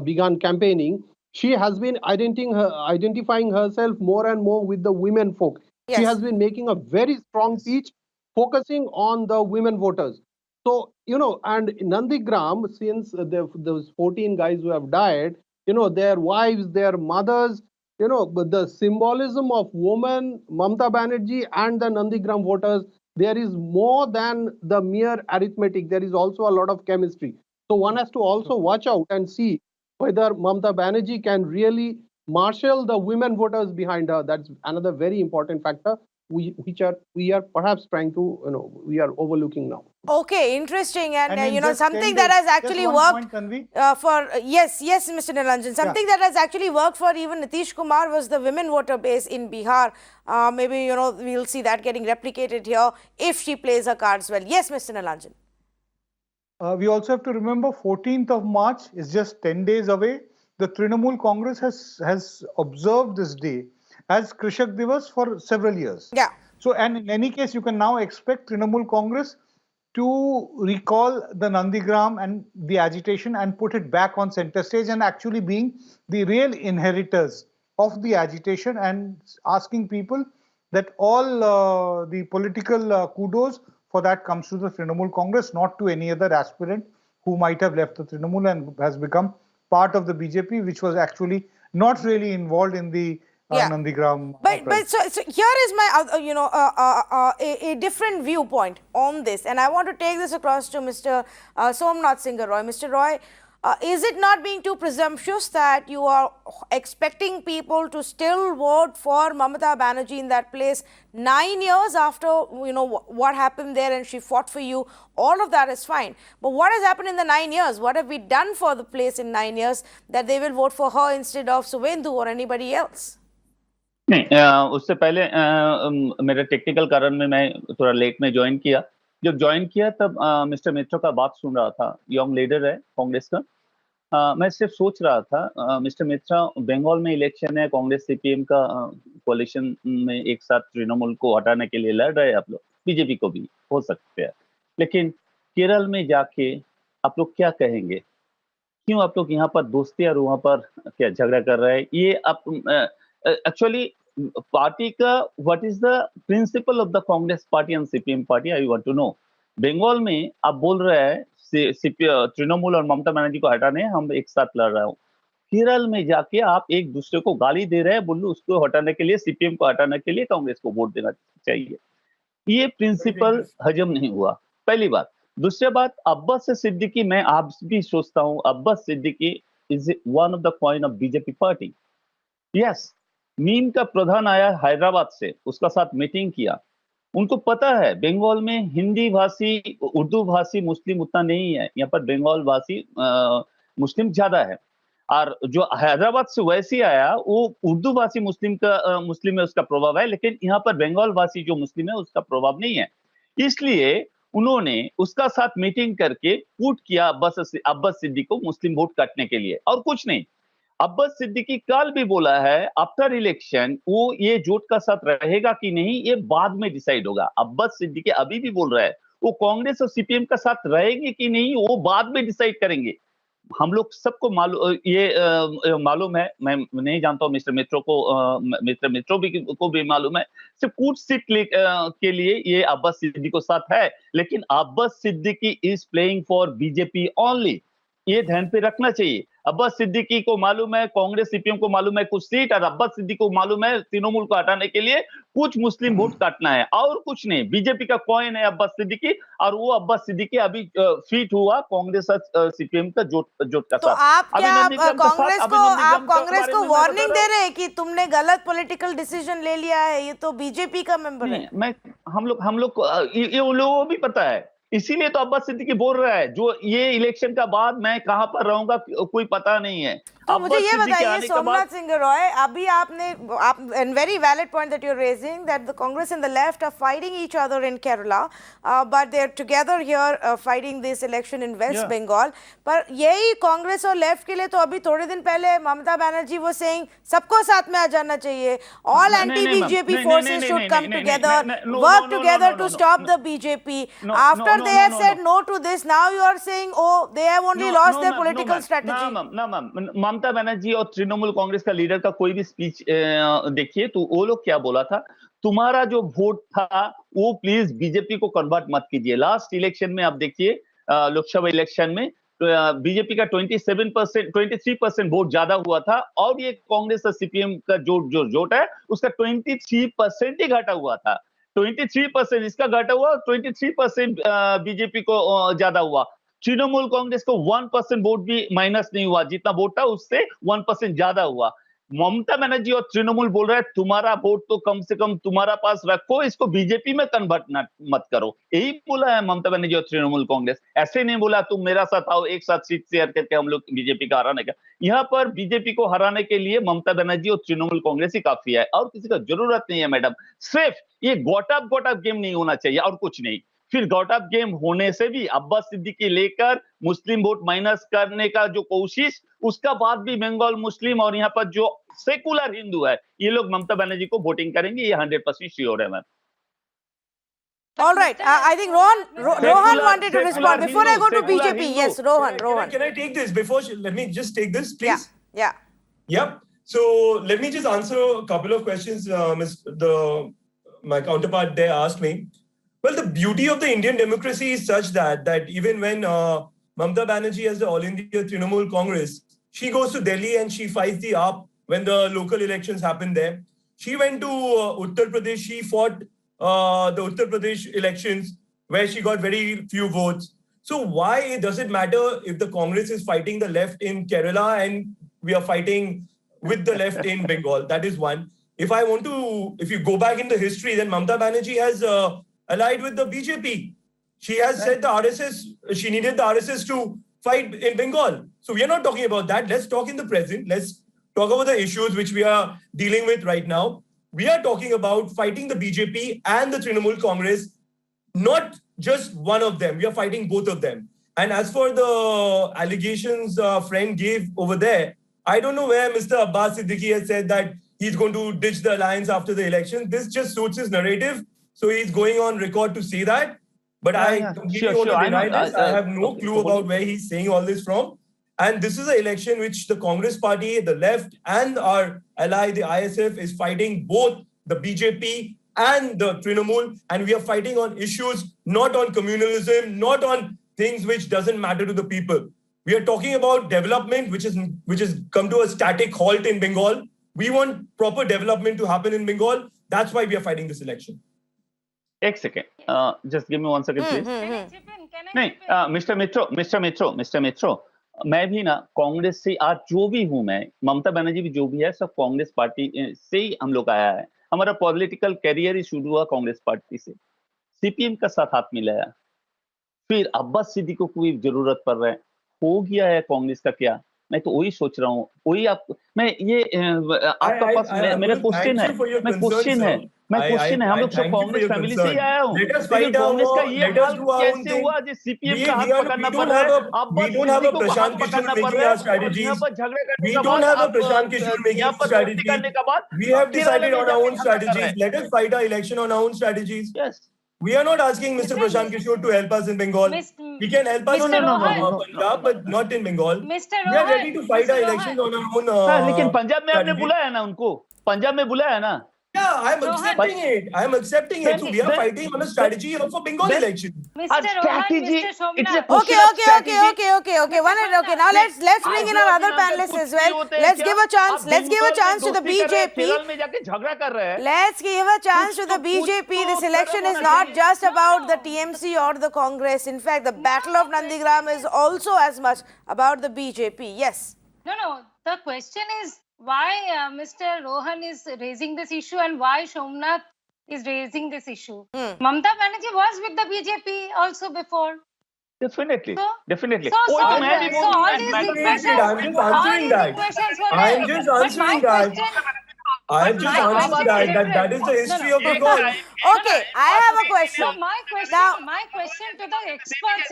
[SPEAKER 7] begun campaigning, she has been identifying herself more and more with the women folk. Yes. She has been making a very strong speech focusing on the women voters. So, and Nandigram, since those 14 guys who have died, their wives, their mothers, but the symbolism of woman, Mamata Banerjee and the Nandigram voters, there is more than the mere arithmetic. There is also a lot of chemistry. So one has to also watch out and see whether Mamata Banerjee can really marshal the women voters behind her. That's another very important factor. we are perhaps trying to, we are overlooking now.
[SPEAKER 1] Okay, interesting, and
[SPEAKER 5] in just
[SPEAKER 1] something
[SPEAKER 5] 10
[SPEAKER 1] that
[SPEAKER 5] days,
[SPEAKER 1] has actually
[SPEAKER 5] just one
[SPEAKER 1] worked
[SPEAKER 5] point, Tanvi.
[SPEAKER 1] for yes, Mr. Nilanjan. Something that has actually worked for even Nitish Kumar was the women voter base in Bihar. Maybe we'll see that getting replicated here if she plays her cards well. Yes, Mr. Nilanjan.
[SPEAKER 5] We also have to remember 14th of March is just 10 days away. The Trinamool Congress has observed this day as Krishak Divas for several years.
[SPEAKER 1] Yeah.
[SPEAKER 5] So, and in any case, you can now expect Trinamool Congress to recall the Nandigram and the agitation and put it back on center stage and actually being the real inheritors of the agitation and asking people that all the political kudos for that comes to the Trinamool Congress, not to any other aspirant who might have left the Trinamool and has become part of the BJP, which was actually not really involved in the Nandigram.
[SPEAKER 1] But so here is my a different viewpoint on this, and I want to take this across to Mr. Somnath Singh Roy. Mr. Roy, is it not being too presumptuous that you are expecting people to still vote for Mamata Banerjee in that place 9 years after what happened there and she fought for you? All of that is fine, but what has happened in the 9 years? What have we done for the place in 9 years that they will vote for her instead of Suvendu or anybody else?
[SPEAKER 9] नहीं, उससे पहले मेरे technical कारण में मैं थोड़ा late में join किया। जब ज्वाइन किया तब मिस्टर मित्रा का बात सुन रहा था, यंग लीडर है कांग्रेस का। मैं सिर्फ सोच रहा था मिस्टर मित्रा, बंगाल में इलेक्शन है, कांग्रेस सीपीएम का कोalition में एक साथ तृणमूल को हटाने के लिए लड़ रहे हैं आप लोग, बीजेपी को भी हो सकते हैं, लेकिन केरल में जाके आप लोग क्या कहेंगे? क्यों आप लोग यहाँ पर दोस्ती और वहां पर क्या झगड़ा कर रहे हैं? ये आप एक्चुअली पार्टी का what is the principal of the Congress party and CPM party, I want to know. Bengal में आप बोल रहे हैं तृणमूल और ममता बनर्जी को हटाने हम एक साथ लड़ रहे हो, केरल में जाके आप एक दूसरे को गाली दे रहे हैं, बोलो उसको हटाने के लिए, सीपीएम को हटाने के लिए कांग्रेस को वोट देना चाहिए। ये प्रिंसिपल हजम नहीं हुआ, पहली बात। दूसरी बात, अब्बास सिद्दीकी, मैं आप भी सोचता हूं Abbas Siddiqui is one of the coin of BJP party. Yes, meme का प्रधान आया हैदराबाद से, उसका साथ मीटिंग किया। उनको पता है बंगाल में हिंदी भाषी, उर्दू भाषी मुस्लिम उतना नहीं है, यहाँ पर बंगाल भाषी मुस्लिम ज्यादा है। और जो हैदराबाद से वैसे आया वो उर्दू भाषी मुस्लिम में उसका प्रभाव है, लेकिन यहाँ पर बंगाल भाषी जो मुस्लिम है उसका प्रभाव नहीं है। इसलिए उन्होंने उसका साथ मीटिंग करके पुट किया अब्बास सिद्दीकी को मुस्लिम वोट काटने के लिए, और कुछ नहीं। अब्बास सिद्दीकी कल भी बोला है आफ्टर इलेक्शन वो ये जोट का साथ रहेगा कि नहीं ये बाद में डिसाइड होगा। अब्बास सिद्दीकी अभी भी बोल रहा है वो कांग्रेस और सीपीएम का साथ रहेंगे कि नहीं वो बाद में डिसाइड करेंगे। हम लोग सबको मालूम है, मैं नहीं जानता हूँ मिस्टर मित्रों को भी मालूम है, सिर्फ कुछ सीट के लिए ये अब्बास सिद्दीकी को साथ है, लेकिन Abbas Siddiqui is playing for BJP only, ये ध्यान पे रखना चाहिए। अब्बास सिद्दीकी को मालूम है, कांग्रेस सीपीएम को मालूम है कुछ सीट, और अब्बास सिद्दीकी को मालूम है तृणमूल को हटाने के लिए कुछ मुस्लिम वोट काटना है, और कुछ नहीं। बीजेपी का कॉइन है अब्बास सिद्दीकी, और वो अब्बास सिद्दीकी अभी फीट हुआ कांग्रेस और सीपीएम का जोट का
[SPEAKER 1] तो
[SPEAKER 9] साथ।
[SPEAKER 1] आप क्या कांग्रेस को वार्निंग दे रहे हैं कि तुमने गलत पॉलिटिकल डिसीजन ले लिया है? ये तो बीजेपी का मेंबर है।
[SPEAKER 9] हम लोग ये उन लोगों को भी पता है, इसीलिए तो अब्बास सिद्दीकी बोल रहा है जो ये इलेक्शन का बाद मैं कहां पर रहूंगा कोई पता नहीं है।
[SPEAKER 1] तो मुझे ये बताइए सोमनाथ सिंह रॉय, अभी आपने and very valid point that you are raising that the Congress and the left are fighting each other in Kerala but they are together here fighting this election in West Bengal. पर यही कांग्रेस और लेफ्ट के लिए तो अभी थोड़े दिन पहले ममता बनर्जी वो सेइंग सबको साथ में आ जाना चाहिए, all anti BJP forces should come together, work together to stop the BJP. After they have said no to this, now you are saying oh they have only lost their political strategy.
[SPEAKER 9] Mamata Banerjee और तृणमूल कांग्रेस का leader का कोई भी speech देखिए तो वो लोग क्या बोला था, तुम्हारा जो वोट था वो प्लीज बीजेपी को कन्वर्ट मत कीजिए। लास्ट इलेक्शन में आप देखिए लोकसभा इलेक्शन में बीजेपी का 23% वोट ज्यादा हुआ था, और ये कांग्रेस और सीपीएम का जो जोट है उसका 23% ही घटा हुआ था। 23% इसका घटा हुआ, 23% बीजेपी को ज्यादा हुआ। तृणमूल कांग्रेस को 1% वोट भी माइनस नहीं हुआ, जितना वोट था उससे 1% ज्यादा हुआ। ममता बनर्जी और तृणमूल बोल रहा है तुम्हारा वोट तो कम से कम तुम्हारा पास रखो, इसको बीजेपी में कन्वर्ट मत करो। यही बोला है ममता बनर्जी और तृणमूल कांग्रेस। ऐसे नहीं बोला तुम मेरा साथ आओ, एक साथ सीट शेयर करके हम लोग बीजेपी का हराने का। यहाँ पर बीजेपी को हराने के लिए ममता बनर्जी और तृणमूल कांग्रेस ही काफी है, और किसी का जरूरत नहीं है मैडम। सिर्फ ये गॉट अप गेम नहीं होना चाहिए और कुछ नहीं। फिर गॉट अप गेम होने से भी अब्बास सिद्दीकी लेकर मुस्लिम वोट माइनस करने का जो कोशिश, उसका बाद भी बंगाल मुस्लिम और यहाँ पर जो सेकुलर हिंदू है, ये लोग ममता बनर्जी को वोटिंग करेंगे, ये 100% श्योर है ma'am.
[SPEAKER 1] All right. I think Rohan wanted to respond before I go to BJP. Yes, Rohan.
[SPEAKER 8] Can I take this before? Let me just take this, please.
[SPEAKER 1] Yeah.
[SPEAKER 8] Yep. So let me just answer a couple of questions my counterpart there asked me. Well, the beauty of the Indian democracy is such that even when Mamata Banerjee has the All India Trinamool Congress, she goes to Delhi and she fights the AAP when the local elections happen there. She went to Uttar Pradesh. She fought the Uttar Pradesh elections where she got very few votes. So why does it matter if the Congress is fighting the left in Kerala and we are fighting with the left in Bengal? That is one. If you go back in the history, then Mamata Banerjee has allied with the BJP. She has said the RSS, she needed the RSS to fight in Bengal. So we are not talking about that. Let's talk in the present. Let's talk about the issues which we are dealing with right now. We are talking about fighting the BJP and the Trinamool Congress, not just one of them. We are fighting both of them. And as for the allegations friend gave over there, I don't know where Mr. Abbas Siddiqui has said that he's going to ditch the alliance after the election. This just suits his narrative. So he's going on record to say that. But I completely want to deny this. I have no clue about where he's saying all this from. And this is an election which the Congress party, the left, and our ally, the ISF, is fighting both the BJP and the Trinamool. And we are fighting on issues, not on communalism, not on things which doesn't matter to the people. We are talking about development, which has come to a static halt in Bengal. We want proper development to happen in Bengal. That's why we are fighting this election.
[SPEAKER 9] एक second, just give me 1 second please. नहीं, mister मित्रो, मैं भी ना कांग्रेस से आज जो भी हूं, मैं ममता बनर्जी भी जो भी है, सब कांग्रेस पार्टी से ही हम लोग आया है। हमारा पॉलिटिकल करियर ही शुरू हुआ कांग्रेस पार्टी से, सीपीएम का साथ हाथ मिलाया, फिर अब्बास सिद्दीकी को कोई जरूरत पड़ रहा है, हो गया है कांग्रेस का क्या? मैं तो वही सोच रहा हूँ, वही मैं ये आपका पास मेरा क्वेश्चन है, हम लोग सब कांग्रेस फैमिली से ही आया हूँ, लेकिन कांग्रेस का ये हाल कैसे हुआ जो सीपीएम का हाथ पकड़ना पड़ रहा है, अब्बास सिद्दीकी को हाथ पकड़ना पड़ रहा है, यहाँ पर झगड़े करने के बाद, यहाँ पर दोस्ती करने के बाद,
[SPEAKER 8] we have decided on our own strategies. Let us fight our election on our own strategies.
[SPEAKER 9] Yes.
[SPEAKER 8] We are not asking Mr. Prashant Kishore to help us in Bengal. He can help us in Punjab, but not in Bengal. We are ready to fight our elections on our own.
[SPEAKER 9] लेकिन पंजाब में आपने बुलाया ना उनको, पंजाब में बुलाया ना।
[SPEAKER 8] Yeah, I am accepting it. I am accepting it. So we are fighting on a strategy for Bengal election.
[SPEAKER 6] Mr.
[SPEAKER 9] strategy. It's a
[SPEAKER 1] Okay. Now let's bring in our other panelists as well. Let's give a chance. Let's give a chance to the BJP. Let's give a chance to the BJP. This election is not just about the TMC or the Congress. In fact, the Battle of Nandigram is also as much about the BJP. Yes.
[SPEAKER 6] No. The question is why Mr. Rohan is raising this issue and why Somnath is raising this issue. Mamata Banerjee was with the BJP also before.
[SPEAKER 9] Definitely.
[SPEAKER 6] So
[SPEAKER 8] I'm just answering that. That is the history of Bengal.
[SPEAKER 1] Okay, I have a question.
[SPEAKER 6] So my question to the experts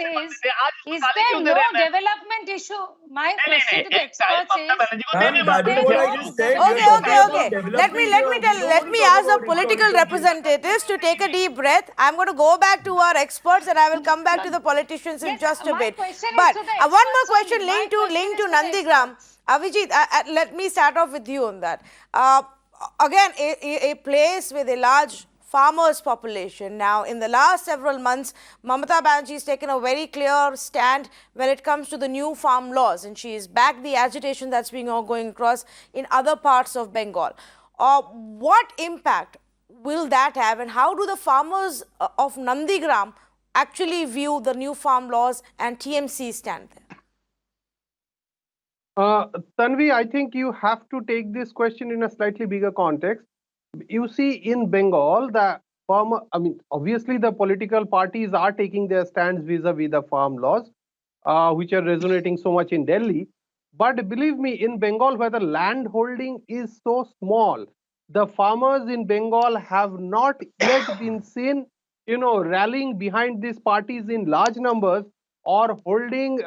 [SPEAKER 6] is there no development issue? My question to the experts is,
[SPEAKER 8] that is what I just said.
[SPEAKER 1] Okay. Let me ask the political representatives to take a deep breath. I'm going to go back to our experts and I will come back to the politicians in just a bit. But one more question linked to Nandigram. Avijit, let me start off with you on that. Again, a place with a large farmers population. Now, in the last several months, Mamata Banerjee has taken a very clear stand when it comes to the new farm laws, and she has backed the agitation that's been going across in other parts of Bengal. What impact will that have, and how do the farmers of Nandigram actually view the new farm laws and TMC stand there?
[SPEAKER 7] Tanvi, I think you have to take this question in a slightly bigger context. You see, in Bengal, obviously the political parties are taking their stands vis-a-vis the farm laws, which are resonating so much in Delhi. But believe me, in Bengal, where the land holding is so small, the farmers in Bengal have not yet been seen, rallying behind these parties in large numbers or holding,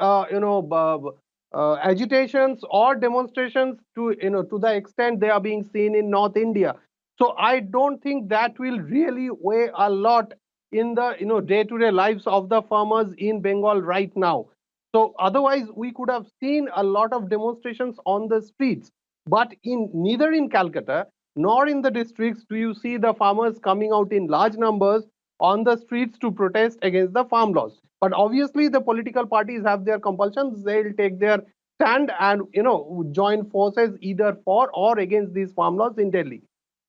[SPEAKER 7] agitations or demonstrations to the extent they are being seen in North India. So I don't think that will really weigh a lot in the day-to-day lives of the farmers in Bengal right now. So otherwise we could have seen a lot of demonstrations on the streets, but in neither in Calcutta nor in the districts do you see the farmers coming out in large numbers on the streets to protest against the farm laws. But obviously the political parties have their compulsions. They'll take their stand and join forces either for or against these farm laws in Delhi.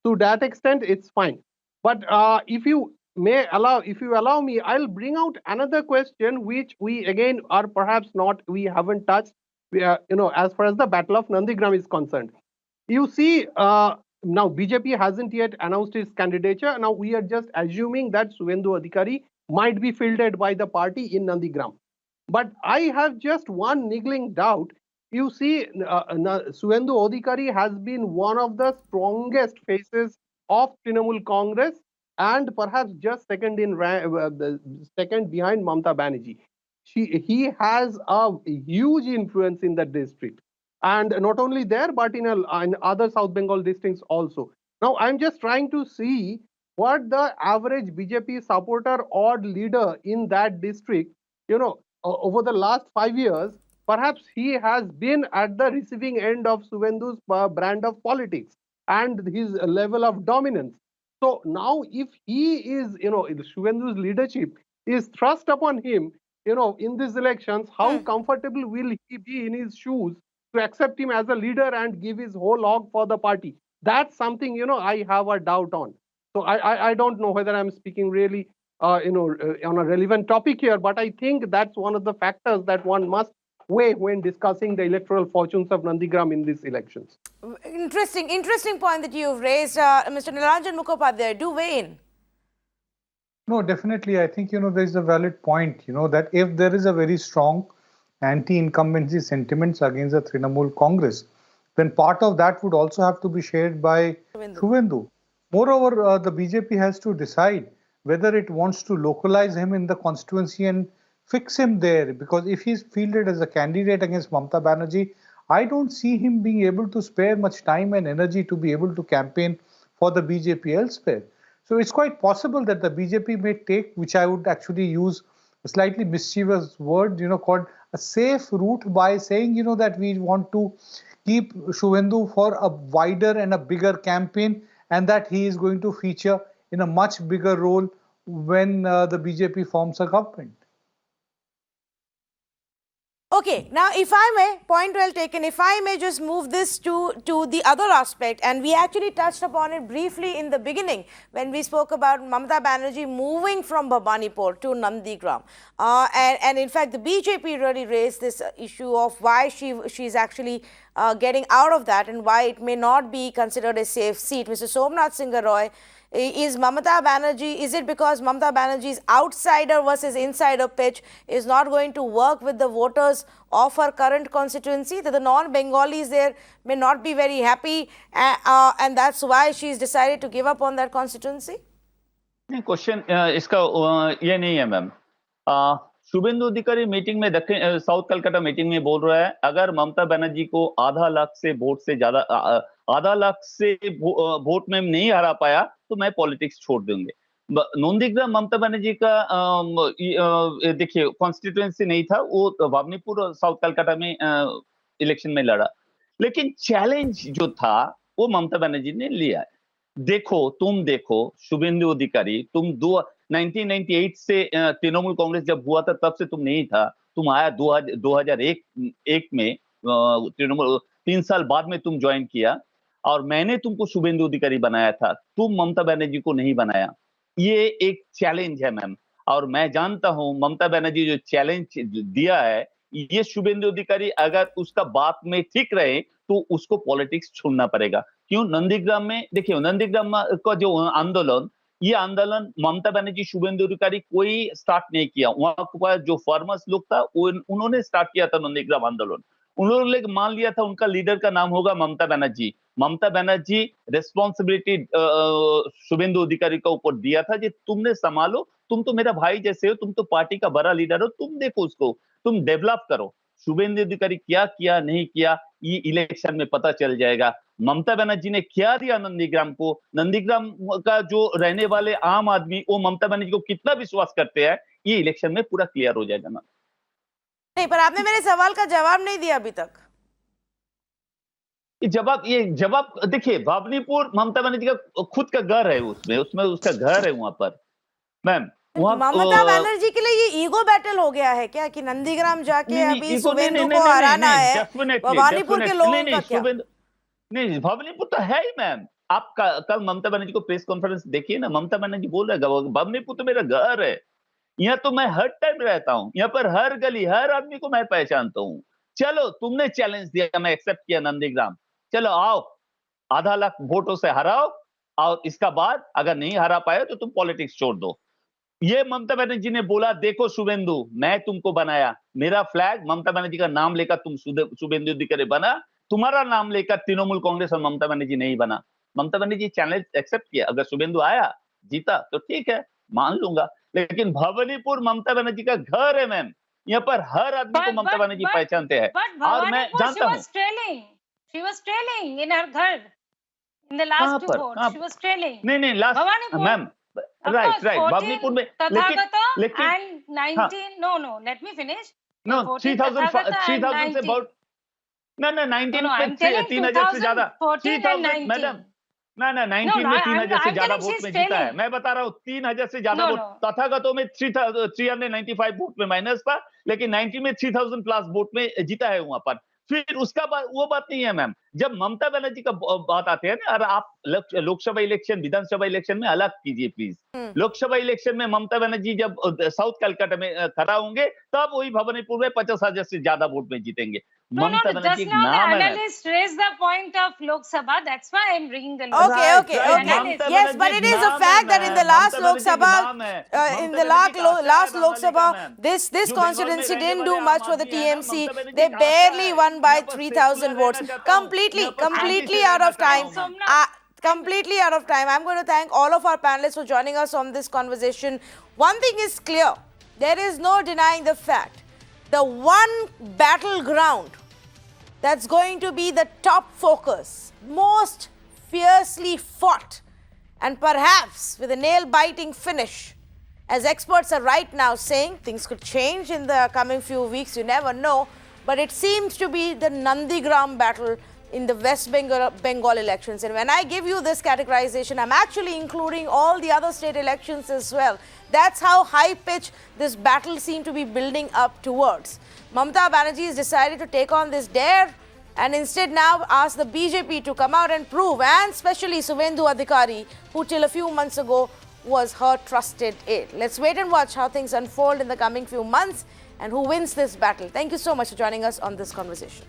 [SPEAKER 7] To that extent, it's fine. But if you allow me, I'll bring out another question which we again are perhaps not, we haven't touched. As far as the Battle of Nandigram is concerned, you see, now BJP hasn't yet announced its candidature. Now we are just assuming that Suvendu Adhikari might be fielded by the party in Nandigram. But I have just one niggling doubt. You see, Suvendu Adhikari has been one of the strongest faces of Trinamool Congress and perhaps just second second behind Mamata Banerjee. He has a huge influence in the district, and not only there but in other South Bengal districts also. Now I'm just trying to see what the average BJP supporter or leader in that district, over the last 5 years, perhaps he has been at the receiving end of Suvendu's brand of politics and his level of dominance. So now if he is, Suvendu's leadership is thrust upon him, in these elections, how comfortable will he be in his shoes to accept him as a leader and give his whole hog for the party? That's something, I have a doubt on. So I don't know whether I'm speaking really, on a relevant topic here, but I think that's one of the factors that one must weigh when discussing the electoral fortunes of Nandigram in these elections.
[SPEAKER 1] Interesting point that you've raised, Mr. Nilanjan Mukhopadhyay. Do weigh in.
[SPEAKER 5] No, definitely. I think, there is a valid point, that if there is a very strong anti-incumbency sentiments against the Trinamool Congress, then part of that would also have to be shared by Suvendu. Moreover, the BJP has to decide whether it wants to localize him in the constituency and fix him there, because if he's fielded as a candidate against Mamata Banerjee, I don't see him being able to spare much time and energy to be able to campaign for the BJP elsewhere. So it's quite possible that the BJP may take, which I would actually use a slightly mischievous word, called a safe route, by saying, that we want to keep Suvendu for a wider and a bigger campaign, and that he is going to feature in a much bigger role when the BJP forms a government.
[SPEAKER 1] Okay, now if I may, point well taken, if I may just move this to the other aspect, and we actually touched upon it briefly in the beginning when we spoke about Mamata Banerjee moving from Bhabanipur to Nandigram. And in fact, the BJP really raised this issue of why she's actually getting out of that and why it may not be considered a safe seat. Mr. Somnath Singh Roy, is Mamata Banerjee, is it because Mamata Banerjee's outsider versus insider pitch is not going to work with the voters of her current constituency, that the non-Bengalis there may not be very happy, and that's why she's decided to give up on that constituency?
[SPEAKER 9] Question इसका ये नहीं है ma'am. Suvendu अधिकारी meeting में दक्षिण south Calcutta meeting में बोल रहा है, अगर ममता बनर्जी को आधा लाख से वोट में नहीं हरा पाया तो मैं पॉलिटिक्स छोड़ दूंगे. नंदीग्राम ममता बनर्जी का देखिए कॉन्स्टिट्यूएंसी नहीं था, वो भावनीपुर और साउथ कलकत्ता में इलेक्शन में लड़ा, लेकिन चैलेंज जो था वो ममता बनर्जी ने लिया. तुम देखो शुभेंदु अधिकारी, तुम 1998 से तृणमूल कांग्रेस जब हुआ था तब से तुम नहीं था, तुम आया 2001 में तृणमूल 3 साल बाद में तुम ज्वाइन किया, और मैंने तुमको शुभेंदु अधिकारी बनाया था, तुम ममता बनर्जी को नहीं बनाया. ये एक चैलेंज है मैम, और मैं जानता हूं ममता बनर्जी जो चैलेंज दिया है ये शुभेंदु अधिकारी अगर उसका बात में ठीक रहे तो उसको पॉलिटिक्स छोड़ना पड़ेगा। क्यों? नंदीग्राम में देखिए, नंदीग्राम का जो आंदोलन, ये आंदोलन ममता बनर्जी, शुभेंदु अधिकारी कोई स्टार्ट नहीं किया। वहां पर जो फार्मर्स लोग था उन्होंने स्टार्ट किया था नंदीग्राम आंदोलन। उन्होंने मान लिया था उनका लीडर का नाम होगा ममता बनर्जी। ममता बनर्जी रिस्पॉन्सिबिलिटी शुभेंदु अधिकारी का ऊपर दिया था कि तुमने संभालो, तुम तो मेरा भाई जैसे हो, तुम तो पार्टी का बड़ा लीडर हो, तुम देखो उसको, तुम डेवलप करो। शुभेंदु अधिकारी क्या किया नहीं किया ये इलेक्शन में पता चल जाएगा। ममता बनर्जी ने क्या दिया नंदीग्राम को, नंदीग्राम का जो रहने वाले आम आदमी वो ममता बनर्जी को कितना विश्वास करते हैं, ये इलेक्शन में पूरा क्लियर हो जाएगा ना।
[SPEAKER 1] नहीं, पर आपने मेरे सवाल का जवाब नहीं दिया अभी तक।
[SPEAKER 9] ये जवाब देखिए, भवानीपुर ममता बनर्जी का खुद का घर है, उसमें उसका घर है वहां पर मैम।
[SPEAKER 1] ममता बनर्जी के लिए ये ईगो बैटल हो गया है क्या कि नंदीग्राम जाके अभी सुवेंदु को हराना है? भवानीपुर के लोगों का क्या?
[SPEAKER 9] नहीं, भवानीपुर तो है ही मैम। आप कल ममता बनर्जी को प्रेस कॉन्फ्रेंस देखिए ना, ममता बनर्जी बोल रहे हैं भवानीपुर तो मेरा घर है, यहाँ तो मैं हर टाइम रहता हूँ, यहाँ पर हर गली हर आदमी को मैं पहचानता हूँ। चलो तुमने चैलेंज दिया, मैं एक्सेप्ट किया नंदीग्राम, चलो आओ 1.5 लाख वोटों से हराओ, और इसका बाद अगर नहीं हरा पाए तो तुम पॉलिटिक्स छोड़ दो। ये ममता बनर्जी ने बोला, देखो शुभेंदु, मैं तुमको बनाया, मेरा फ्लैग ममता बनर्जी का नाम लेकर तुम शुभेंदु अधिकारी बना, तुम्हारा नाम लेकर तृणमूल कांग्रेस और ममता बनर्जी नहीं बना। ममता बनर्जी चैलेंज एक्सेप्ट किया, अगर शुभेंदु आया जीता तो ठीक है, मान लूंगा, लेकिन भवानीपुर ममता बनर्जी का घर है मैम, यहाँ पर हर आदमी को ममता बनर्जी पहचानते हैं। और मैं जानता हूँ
[SPEAKER 6] she was trailing in her ghar in the last two votes. She was trailing.
[SPEAKER 9] नहीं लास्ट मैम, राइट भवानीपुर में, लेकिन
[SPEAKER 6] and 19 no let me finish.
[SPEAKER 9] No 3000 से about ना 19 में 3000 से ज्यादा 3000 मैडम, ना 19 में 3000 से ज्यादा वोट में जीता है। मैं बता रहा हूँ 3000 से ज्यादा वोट, तथागतों में 395 वोट में माइनस था, लेकिन 19 में 3000 प्लस वोट में जीता है वहां पर। फिर उसका बात वो बात नहीं है मैम। जब ममता बनर्जी का बात आते हैं ना, और आप लोकसभा इलेक्शन विधानसभा इलेक्शन में अलग कीजिए प्लीज। लोकसभा इलेक्शन में ममता बनर्जी जब साउथ कलकत्ता में खड़ा होंगे तब वही भवानीपुर में 50,000 से ज्यादा वोट में जीतेंगे। Mamata Banerjee
[SPEAKER 6] just now the analyst raised the point of Lok Sabha, that's why I'm bringing the Lok Sabha.
[SPEAKER 1] Okay. Yes, but it is a fact that in the last Lok Sabha, last Lok Sabha, this constituency didn't do much for the TMC. They barely won by 3,000 votes. Completely out of time. Completely out of time. I'm going to thank all of our panelists for joining us on this conversation. One thing is clear. There is no denying the fact. The one battleground that's going to be the top focus, most fiercely fought, and perhaps with a nail-biting finish, as experts are right now saying, things could change in the coming few weeks, you never know, but it seems to be the Nandigram battle in the West Bengal elections. And when I give you this categorization, I'm actually including all the other state elections as well. That's how high-pitched this battle seemed to be building up towards. Mamata Banerjee has decided to take on this dare and instead now ask the BJP to come out and prove, and especially Suvendu Adhikari, who till a few months ago was her trusted aide. Let's wait and watch how things unfold in the coming few months and who wins this battle. Thank you so much for joining us on this conversation.